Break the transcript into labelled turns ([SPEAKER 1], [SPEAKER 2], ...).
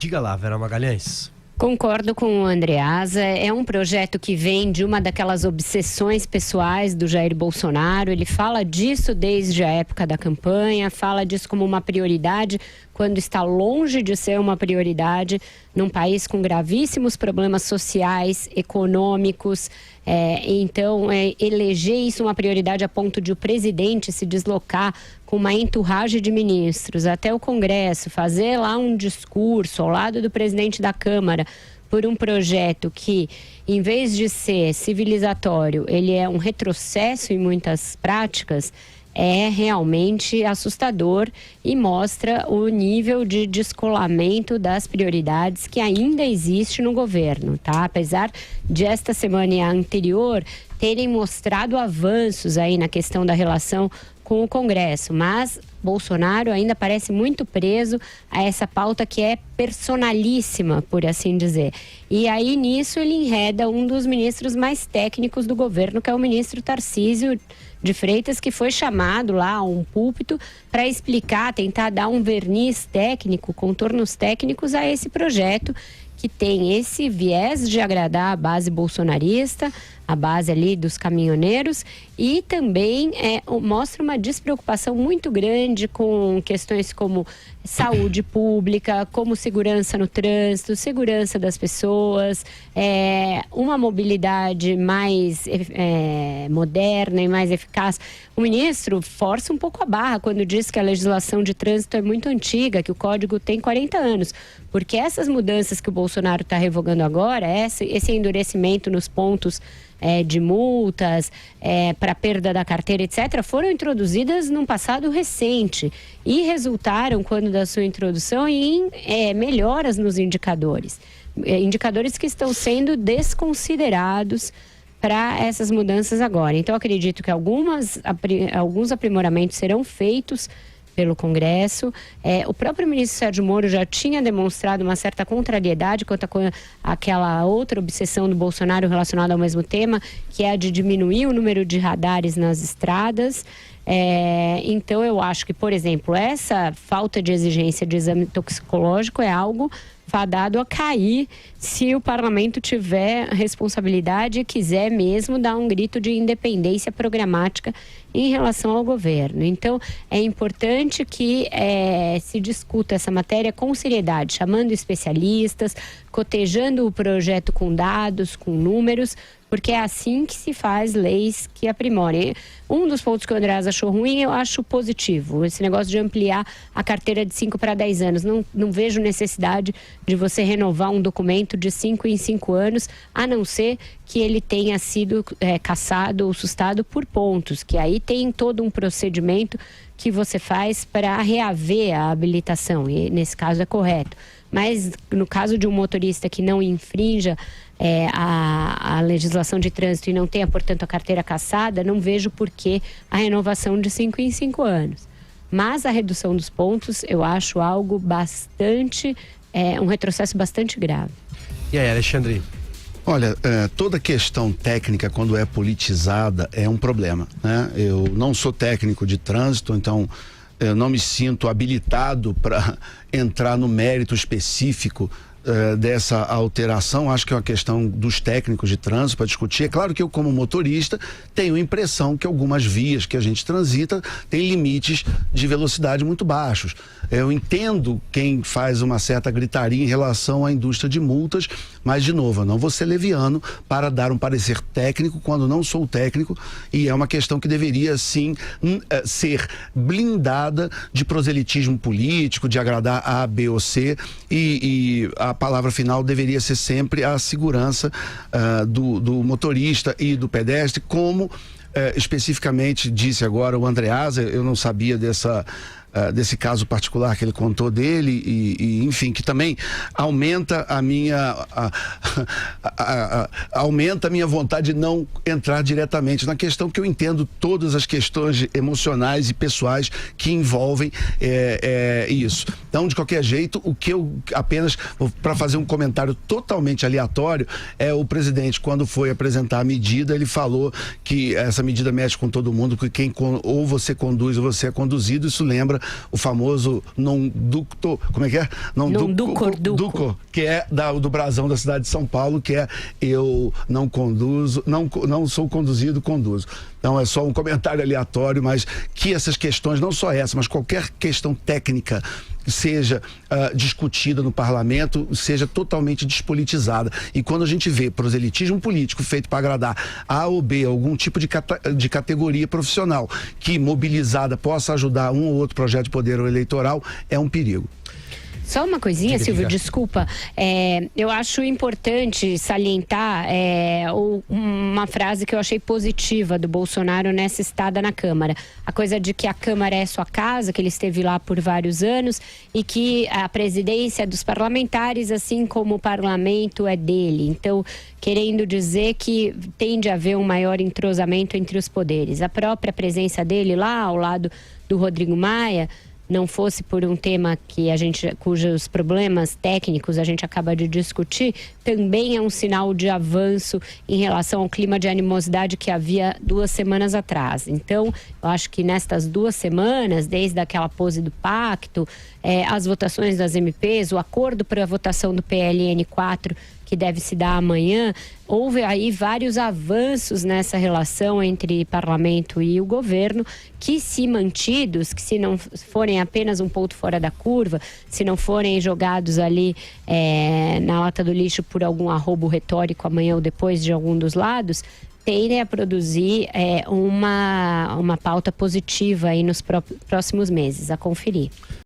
[SPEAKER 1] Diga lá, Vera Magalhães.
[SPEAKER 2] Concordo com o Andreasa, é um projeto que vem de uma daquelas obsessões pessoais do Jair Bolsonaro. Ele fala disso desde a época da campanha, fala disso como uma prioridade, quando está longe de ser uma prioridade num país com gravíssimos problemas sociais, econômicos. Eleger isso uma prioridade a ponto de o presidente se deslocar com uma entourage de ministros até o Congresso, fazer lá um discurso ao lado do presidente da Câmara por um projeto que, em vez de ser civilizatório, ele é um retrocesso em muitas práticas, é realmente assustador e mostra o nível de descolamento das prioridades que ainda existe no governo, tá? Apesar de esta semana e a anterior terem mostrado avanços aí na questão da relação com o Congresso, mas Bolsonaro ainda parece muito preso a essa pauta que é personalíssima, por assim dizer. E aí nisso ele enreda um dos ministros mais técnicos do governo, que é o ministro Tarcísio de Freitas, que foi chamado lá a um púlpito para explicar, tentar dar um verniz técnico, contornos técnicos a esse projeto que tem esse viés de agradar a base bolsonarista, a base ali dos caminhoneiros, e também mostra uma despreocupação muito grande com questões como saúde pública, como segurança no trânsito, segurança das pessoas, uma mobilidade mais moderna e mais eficaz. O ministro força um pouco a barra quando diz que a legislação de trânsito é muito antiga, que o código tem 40 anos, porque essas mudanças que o Bolsonaro está revogando agora, esse endurecimento nos pontos de multas, para perda da carteira, etc., foram introduzidas num passado recente e resultaram, quando da sua introdução, em melhoras nos indicadores. Indicadores que estão sendo desconsiderados para essas mudanças agora. Então, acredito que alguns aprimoramentos serão feitos pelo Congresso. O próprio ministro Sérgio Moro já tinha demonstrado uma certa contrariedade quanto àquela outra obsessão do Bolsonaro relacionada ao mesmo tema, que é a de diminuir o número de radares nas estradas. Então, eu acho que, por exemplo, essa falta de exigência de exame toxicológico é algo fadado a cair se o parlamento tiver responsabilidade e quiser mesmo dar um grito de independência programática em relação ao governo. Então, é importante que se discuta essa matéria com seriedade, chamando especialistas, cotejando o projeto com dados, com números, porque é assim que se faz leis que aprimorem. Um dos pontos que o Andreas achou ruim, eu acho positivo. Esse negócio de ampliar a carteira de 5 para 10 anos. Não vejo necessidade de você renovar um documento de 5 em 5 anos, a não ser que ele tenha sido cassado ou sustado por pontos, que aí tem todo um procedimento que você faz para reaver a habilitação, e nesse caso é correto. Mas no caso de um motorista que não infrinja a legislação de trânsito e não tenha, portanto, a carteira cassada, não vejo por que a renovação de 5 em 5 anos. Mas a redução dos pontos eu acho algo bastante, um retrocesso bastante grave.
[SPEAKER 1] E aí, Alexandre?
[SPEAKER 3] Olha, toda questão técnica, quando é politizada, é um problema, né? Eu não sou técnico de trânsito, então eu não me sinto habilitado para entrar no mérito específico dessa alteração. Acho que é uma questão dos técnicos de trânsito para discutir. É claro que eu, como motorista, tenho a impressão que algumas vias que a gente transita têm limites de velocidade muito baixos. Eu entendo quem faz uma certa gritaria em relação à indústria de multas, mas, de novo, eu não vou ser leviano para dar um parecer técnico quando não sou técnico, e é uma questão que deveria, sim, ser blindada de proselitismo político, de agradar A, B ou C, e a palavra final deveria ser sempre a segurança do motorista e do pedestre, como especificamente disse agora o Andreasa. Eu não sabia desse caso particular que ele contou dele e enfim, que também aumenta a minha vontade de não entrar diretamente na questão, que eu entendo todas as questões emocionais e pessoais que envolvem isso. Então, de qualquer jeito, o que eu apenas, para fazer um comentário totalmente aleatório, o presidente, quando foi apresentar a medida, ele falou que essa medida mexe com todo mundo, que ou você conduz ou você é conduzido. Isso lembra o famoso non ducto, como é que é?
[SPEAKER 2] Non ducor,
[SPEAKER 3] que é do brasão da cidade de São Paulo, que é eu não conduzo, não sou conduzido, conduzo. Então é só um comentário aleatório, mas que essas questões, não só essa, mas qualquer questão técnica seja discutida no parlamento, seja totalmente despolitizada. E quando a gente vê proselitismo político feito para agradar A ou B, algum tipo de categoria profissional que mobilizada possa ajudar um ou outro projeto de poder eleitoral, é um perigo.
[SPEAKER 2] Só uma coisinha, Silvio, desculpa. Eu acho importante salientar uma frase que eu achei positiva do Bolsonaro nessa estada na Câmara. A coisa de que a Câmara é sua casa, que ele esteve lá por vários anos e que a presidência é dos parlamentares, assim como o parlamento é dele. Então, querendo dizer que tende a haver um maior entrosamento entre os poderes. A própria presença dele lá ao lado do Rodrigo Maia, não fosse por um tema cujos problemas técnicos a gente acaba de discutir, também é um sinal de avanço em relação ao clima de animosidade que havia 2 semanas atrás. Então, eu acho que nestas 2 semanas, desde aquela pose do pacto, as votações das MPs, o acordo para a votação do PLN 4, que deve se dar amanhã, houve aí vários avanços nessa relação entre parlamento e o governo, que se mantidos, que se não forem apenas um ponto fora da curva, se não forem jogados ali na lata do lixo por algum arrobo retórico amanhã ou depois de algum dos lados, tendem a produzir uma pauta positiva aí nos próximos meses, a conferir.